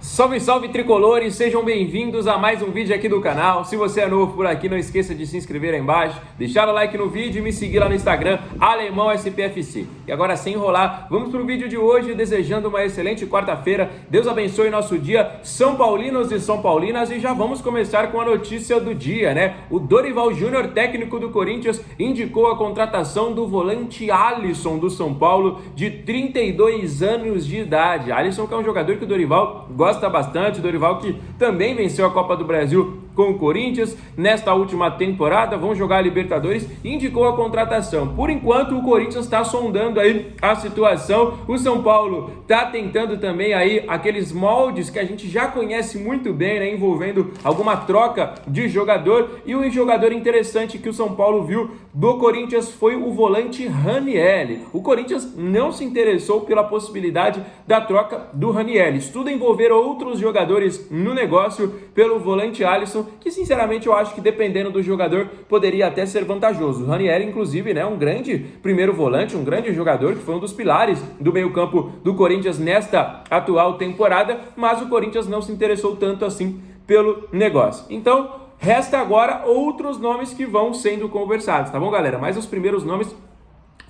Salve, salve tricolores, sejam bem-vindos a mais um vídeo aqui do canal. Se você é novo por aqui, não esqueça de se inscrever aí embaixo, deixar o like no vídeo e me seguir lá no Instagram, AlemãoSPFC. E agora, sem enrolar, vamos pro vídeo de hoje, desejando uma excelente quarta-feira. Deus abençoe nosso dia, São Paulinos e São Paulinas, e já vamos começar com a notícia do dia, né? O Dorival Júnior, técnico do Corinthians, indicou a contratação do volante Alisson do São Paulo, de 32 anos de idade. Alisson, que é um jogador que o Dorival gosta bastante, Dorival que também venceu a Copa do Brasil com o Corinthians nesta última temporada, vão jogar a Libertadores, indicou a contratação. Por enquanto o Corinthians está sondando aí a situação, o São Paulo está tentando também aí aqueles moldes que a gente já conhece muito bem, né, envolvendo alguma troca de jogador, e um jogador interessante que o São Paulo viu do Corinthians foi o volante Ranieri. O Corinthians não se interessou pela possibilidade da troca do Ranieri, estuda envolver outros jogadores no negócio pelo volante Alisson, que sinceramente eu acho que dependendo do jogador poderia até ser vantajoso. O Ranieri, inclusive, né, um grande primeiro volante, um grande jogador que foi um dos pilares do meio-campo do Corinthians nesta atual temporada, mas o Corinthians não se interessou tanto assim pelo negócio. Então, resta agora outros nomes que vão sendo conversados, tá bom, galera? Mas os primeiros nomes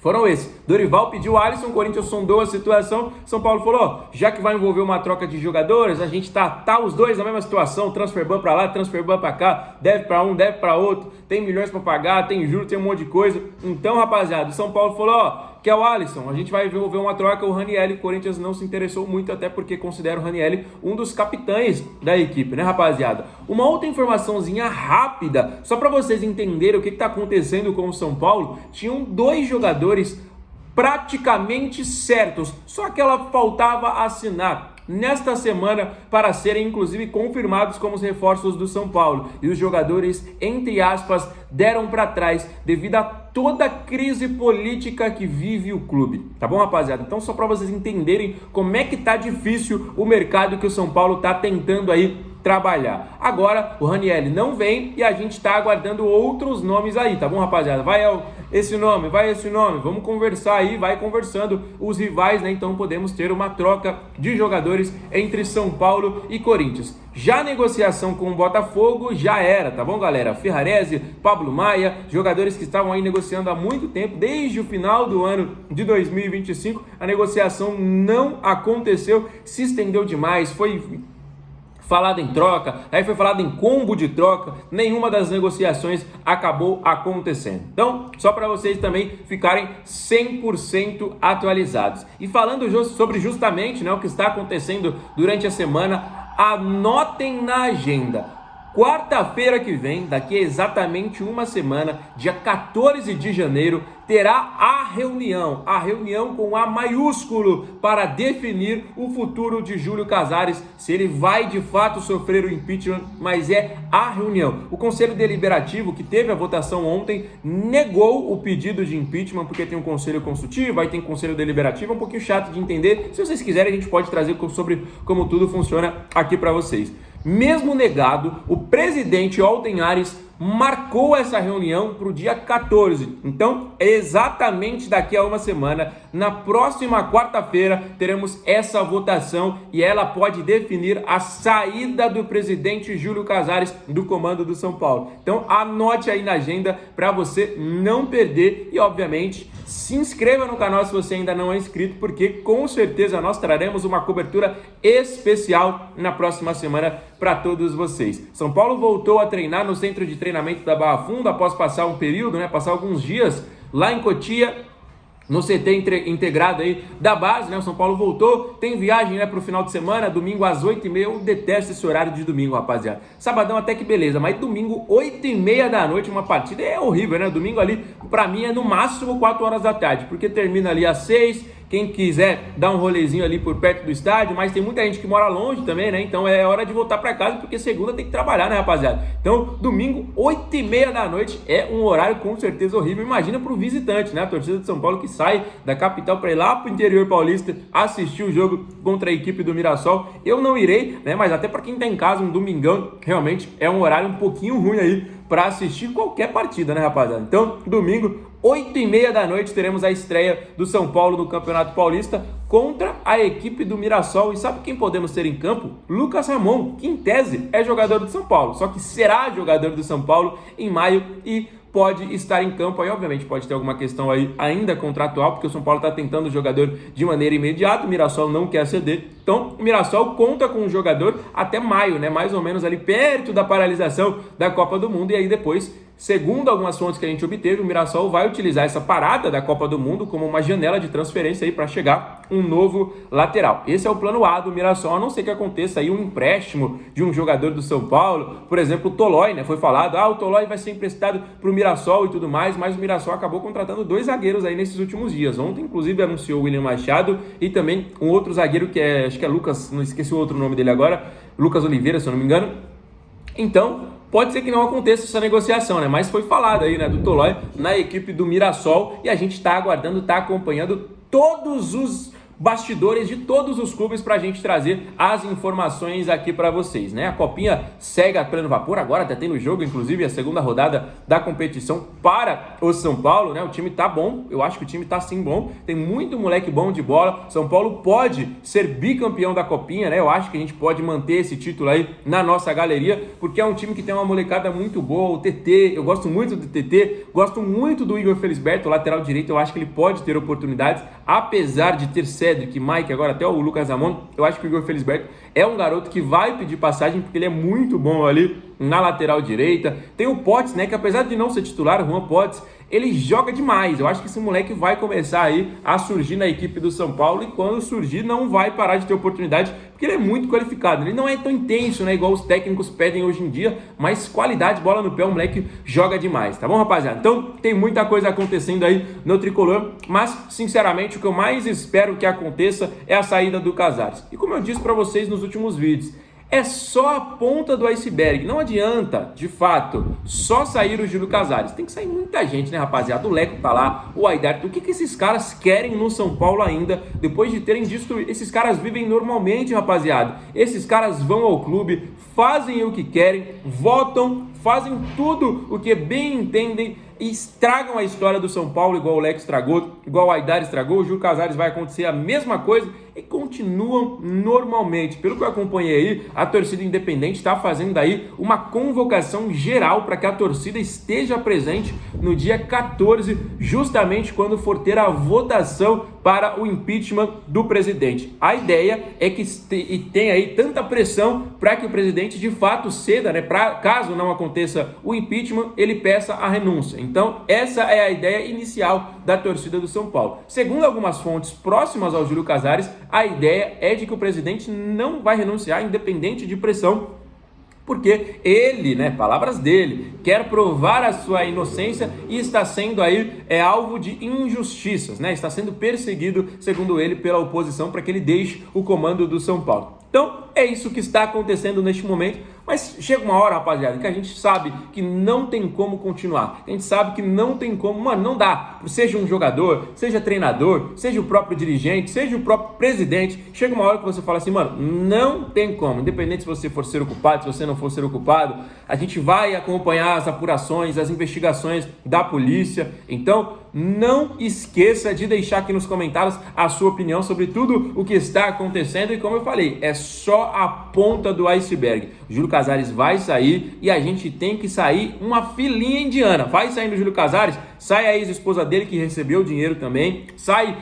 foram esses. Dorival pediu Alisson, o Corinthians sondou a situação, São Paulo falou, já que vai envolver uma troca de jogadores, a gente tá os dois na mesma situação, transfer ban pra lá, transfer ban pra cá, deve pra um, deve pra outro, tem milhões pra pagar, tem juros, tem um monte de coisa. Então, rapaziada, o São Paulo falou, que é o Alisson, a gente vai envolver uma troca, o Ranieri, o Corinthians não se interessou muito, até porque considera o Ranieri um dos capitães da equipe, né, rapaziada? Uma outra informaçãozinha rápida, só para vocês entenderem o que tá acontecendo com o São Paulo, tinham dois jogadores praticamente certos, só que ela faltava assinar nesta semana para serem inclusive confirmados como os reforços do São Paulo, e os jogadores, entre aspas, deram para trás devido a toda a crise política que vive o clube, tá bom, rapaziada? Então, só para vocês entenderem como é que tá difícil o mercado que o São Paulo tá tentando aí trabalhar. Agora o Ranieri não vem e a gente tá aguardando outros nomes aí, tá bom, rapaziada? Vai esse nome, vamos conversar aí, vai conversando os rivais, né? Então podemos ter uma troca de jogadores entre São Paulo e Corinthians. Já a negociação com o Botafogo já era, tá bom, galera? Ferrarese, Pablo Maia, jogadores que estavam aí negociando há muito tempo, desde o final do ano de 2025, a negociação não aconteceu, se estendeu demais, foi falado em troca, aí foi falado em combo de troca, nenhuma das negociações acabou acontecendo. Então, só para vocês também ficarem 100% atualizados. E falando sobre justamente, né, o que está acontecendo durante a semana, anotem na agenda. Quarta-feira que vem, daqui a exatamente uma semana, dia 14 de janeiro, terá a reunião com A maiúsculo, para definir o futuro de Júlio Casares, se ele vai de fato sofrer o impeachment, mas é a reunião. O Conselho Deliberativo, que teve a votação ontem, negou o pedido de impeachment, porque tem um Conselho Consultivo, aí tem Conselho Deliberativo, é um pouquinho chato de entender. Se vocês quiserem, a gente pode trazer sobre como tudo funciona aqui para vocês. Mesmo negado, o presidente Olten Ares marcou essa reunião para o dia 14. Então, exatamente daqui a uma semana, na próxima quarta-feira, teremos essa votação e ela pode definir a saída do presidente Júlio Casares do comando do São Paulo. Então, anote aí na agenda para você não perder e, obviamente, se inscreva no canal se você ainda não é inscrito, porque com certeza nós traremos uma cobertura especial na próxima semana para todos vocês. São Paulo voltou a treinar no centro de treinamento da Barra Funda após passar um período, né, passar alguns dias lá em Cotia, no CT integrado aí da base, né? O São Paulo voltou, tem viagem, né, pro final de semana, domingo às 8h30, eu detesto esse horário de domingo, rapaziada. Sabadão até que beleza, mas domingo, 8h30 da noite, uma partida é horrível, né? Domingo ali, pra mim, é no máximo 4 horas da tarde, porque termina ali às 6h, quem quiser dar um rolezinho ali por perto do estádio, mas tem muita gente que mora longe também, né? Então é hora de voltar para casa, porque segunda tem que trabalhar, né, rapaziada? Então, domingo, 8h30 da noite, é um horário com certeza horrível. Imagina pro visitante, né? A torcida de São Paulo que sai da capital para ir lá pro interior paulista assistir o jogo contra a equipe do Mirassol. Eu não irei, né? Mas até para quem tá em casa, um domingão, realmente é um horário um pouquinho ruim aí para assistir qualquer partida, né, rapaziada? Então, domingo, 8h30 da noite teremos a estreia do São Paulo no Campeonato Paulista contra a equipe do Mirassol. E sabe quem podemos ter em campo? Lucas Ramon, que em tese é jogador do São Paulo, só que será jogador do São Paulo em maio e pode estar em campo. Aí obviamente pode ter alguma questão aí ainda contratual, porque o São Paulo está tentando o jogador de maneira imediata, o Mirassol não quer ceder, então o Mirassol conta com o jogador até maio, né, mais ou menos ali perto da paralisação da Copa do Mundo. E aí depois, segundo algumas fontes que a gente obteve, o Mirassol vai utilizar essa parada da Copa do Mundo como uma janela de transferência aí para chegar um novo lateral. Esse é o plano A do Mirassol, a não ser que aconteça aí um empréstimo de um jogador do São Paulo, por exemplo, o Tolói, né? Foi falado, o Tolói vai ser emprestado para o Mirassol e tudo mais, mas o Mirassol acabou contratando 2 zagueiros aí nesses últimos dias. Ontem, inclusive, anunciou o William Machado e também um outro zagueiro que é, acho que é Lucas, não esqueci o outro nome dele agora, Lucas Oliveira, se eu não me engano. Então, pode ser que não aconteça essa negociação, né? Mas foi falado aí, né, do Tolói na equipe do Mirassol e a gente está aguardando, está acompanhando todos os bastidores de todos os clubes para a gente trazer as informações aqui para vocês, né? A Copinha segue a pleno vapor, agora tá tendo jogo, inclusive a segunda rodada da competição para o São Paulo, né? O time tá bom, eu acho que o time tá sim bom, tem muito moleque bom de bola. São Paulo pode ser bicampeão da Copinha, né? Eu acho que a gente pode manter esse título aí na nossa galeria, porque é um time que tem uma molecada muito boa. O TT, eu gosto muito do TT, gosto muito do Igor Felisberto, lateral direito, eu acho que ele pode ter oportunidades, apesar de ter Cedric, Mike, agora até o Lucas Ramon. Eu acho que o Igor Felisberto é um garoto que vai pedir passagem, porque ele é muito bom ali na lateral direita. Tem o Potts, né, que apesar de não ser titular, o Juan Potts, ele joga demais. Eu acho que esse moleque vai começar aí a surgir na equipe do São Paulo, e quando surgir não vai parar de ter oportunidade, porque ele é muito qualificado. Ele não é tão intenso, né, igual os técnicos pedem hoje em dia, mas qualidade, bola no pé, o moleque joga demais, tá bom, rapaziada? Então tem muita coisa acontecendo aí no Tricolor, mas sinceramente o que eu mais espero que aconteça é a saída do Casares. E como eu disse para vocês nos últimos vídeos, é só a ponta do iceberg. Não adianta, de fato, só sair o Júlio Casares. Tem que sair muita gente, né, rapaziada? O Leco tá lá, o Aidar. O que esses caras querem no São Paulo ainda, depois de terem destruído? Esses caras vivem normalmente, rapaziada. Esses caras vão ao clube, fazem o que querem, votam, fazem tudo o que bem entendem e estragam a história do São Paulo, igual o Leco estragou, igual o Aidar estragou. O Júlio Casares vai acontecer a mesma coisa e continuam normalmente. Pelo que eu acompanhei aí, a torcida independente está fazendo aí uma convocação geral para que a torcida esteja presente no dia 14, justamente quando for ter a votação para o impeachment do presidente. A ideia é que tenha aí tanta pressão para que o presidente de fato ceda, né? Caso não aconteça o impeachment, ele peça a renúncia. Então, essa é a ideia inicial da torcida do São Paulo. Segundo algumas fontes próximas ao Júlio Casares, a ideia é de que o presidente não vai renunciar, independente de pressão, porque ele, né, palavras dele, quer provar a sua inocência e está sendo aí alvo de injustiças, né? Está sendo perseguido, segundo ele, pela oposição para que ele deixe o comando do São Paulo. Então, é isso que está acontecendo neste momento, mas chega uma hora, rapaziada, que a gente sabe que não tem como continuar. A gente sabe que não tem como, mano, não dá. Seja um jogador, seja treinador, seja o próprio dirigente, seja o próprio presidente, chega uma hora que você fala assim, mano, não tem como. Independente se você for ser ocupado, se você não for ser ocupado, a gente vai acompanhar as apurações, as investigações da polícia. Então, não esqueça de deixar aqui nos comentários a sua opinião sobre tudo o que está acontecendo. E como eu falei, é só a ponta do iceberg. O Júlio Casares vai sair e a gente tem que sair uma filinha indiana. Vai saindo o Júlio Casares, sai a ex-esposa dele que recebeu o dinheiro também, sai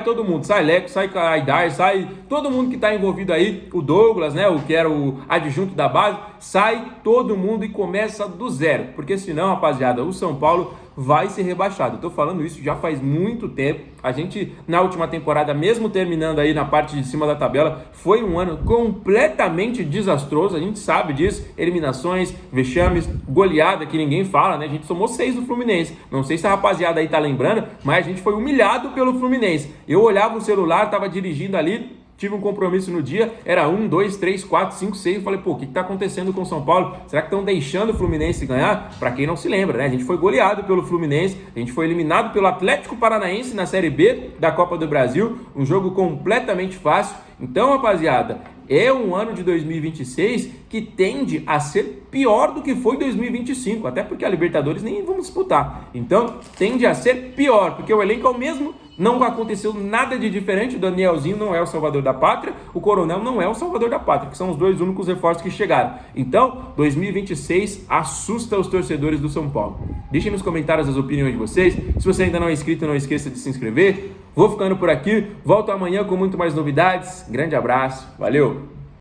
todo mundo, sai Leco, sai Aidar, sai todo mundo que está envolvido aí, o Douglas, né, o que era o adjunto da base, sai todo mundo e começa do zero, porque senão, rapaziada, o São Paulo vai ser rebaixado. Eu tô falando isso já faz muito tempo. A gente, na última temporada, mesmo terminando aí na parte de cima da tabela, foi um ano completamente desastroso, a gente sabe disso, eliminações, vexames, goleada que ninguém fala, né? A gente somou 6 do Fluminense. Não sei se a rapaziada aí tá lembrando, mas a gente foi humilhado pelo Fluminense. Eu olhava o celular, tava dirigindo ali, tive um compromisso no dia, era 1, 2, 3, 4, 5, 6, eu falei, pô, o que tá acontecendo com o São Paulo? Será que estão deixando o Fluminense ganhar? Pra quem não se lembra, né? A gente foi goleado pelo Fluminense, a gente foi eliminado pelo Atlético Paranaense na Série B da Copa do Brasil, um jogo completamente fácil. Então, rapaziada, é um ano de 2026 que tende a ser pior do que foi 2025, até porque a Libertadores nem vamos disputar. Então, tende a ser pior, porque o elenco é o mesmo, não aconteceu nada de diferente. O Danielzinho não é o salvador da pátria, o Coronel não é o salvador da pátria, que são os dois únicos reforços que chegaram. Então, 2026 assusta os torcedores do São Paulo. Deixem nos comentários as opiniões de vocês. Se você ainda não é inscrito, não esqueça de se inscrever. Vou ficando por aqui, volto amanhã com muito mais novidades. Grande abraço, valeu!